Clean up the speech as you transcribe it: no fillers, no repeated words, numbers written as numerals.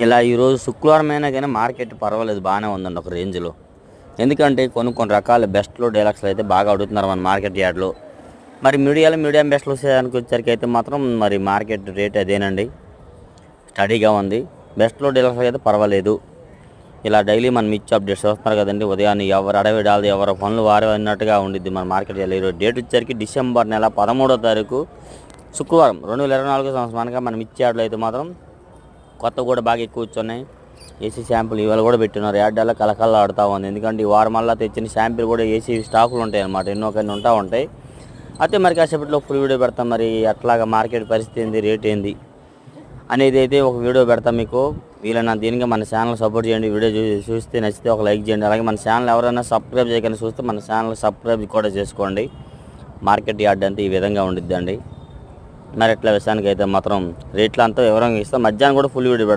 ఇలా ఈరోజు శుక్రవారం అయినా కానీ మార్కెట్ పర్వాలేదు, బాగానే ఉందండి ఒక రేంజ్లో. ఎందుకంటే కొన్ని రకాల బెస్ట్లో డైలాక్స్లు అయితే బాగా అడుగుతున్నారు మన మార్కెట్ యార్డ్లో. మరి మీడియం బెస్ట్లు వచ్చేదానికి వచ్చేసరికి అయితే మాత్రం మరి మార్కెట్ రేట్ అదేనండి, స్టడీగా ఉంది. బెస్ట్లో డీలక్స్ అయితే పర్వాలేదు. ఇలా డైలీ మనం ఇచ్చే అప్డేట్స్ వస్తున్నారు కదండి. ఉదయాన్నే ఎవరు అడవి డాలి ఎవరి పనులు వారే అన్నట్టుగా ఉండిద్ది మన మార్కెట్. ఈరోజు డేట్ వచ్చేసరికి డిసెంబర్ నెల 13వ తారీఖు శుక్రవారం 2024 సంవత్సరానికి మనం ఇచ్చే యార్డ్లో అయితే మాత్రం కొత్త కూడా బాగా ఎక్కువ వచ్చున్నాయి. ఏసీ శాంపుల్ ఇవాళ కూడా పెట్టినారు. యార్డ్లో కలకల్లా ఆడుతూ ఉంది. ఎందుకంటే ఈ వారం మళ్ళీ తెచ్చిన శాంపుల్ కూడా ఏసీ స్టాకులు ఉంటాయి అన్నమాట, ఎన్నో కొన్ని ఉంటాయి. అయితే మరి కాసేపట్లో ఫుల్ వీడియో పెడతాం. మరి అట్లాగా మార్కెట్ పరిస్థితి ఏంది, రేట్ ఏంది అనేది అయితే ఒక వీడియో పెడతాం మీకు. వీళ్ళైనా దీనికి మన ఛానల్ సపోర్ట్ చేయండి. వీడియో చూస్తే నచ్చితే ఒక లైక్ చేయండి. అలాగే మన ఛానల్ ఎవరైనా సబ్స్క్రైబ్ చేయకుండా చూస్తే మన ఛానల్ సబ్స్క్రైబ్ కూడా చేసుకోండి. మార్కెట్ యార్డ్ అంతా ఈ విధంగా ఉండిద్దండి. మరి ఎట్లా విషయానికి అయితే మాత్రం రేట్లు అంతా వివరంగా ఇస్తాం. మధ్యాహ్నం కూడా ఫుల్ వీడియో పెడతాం.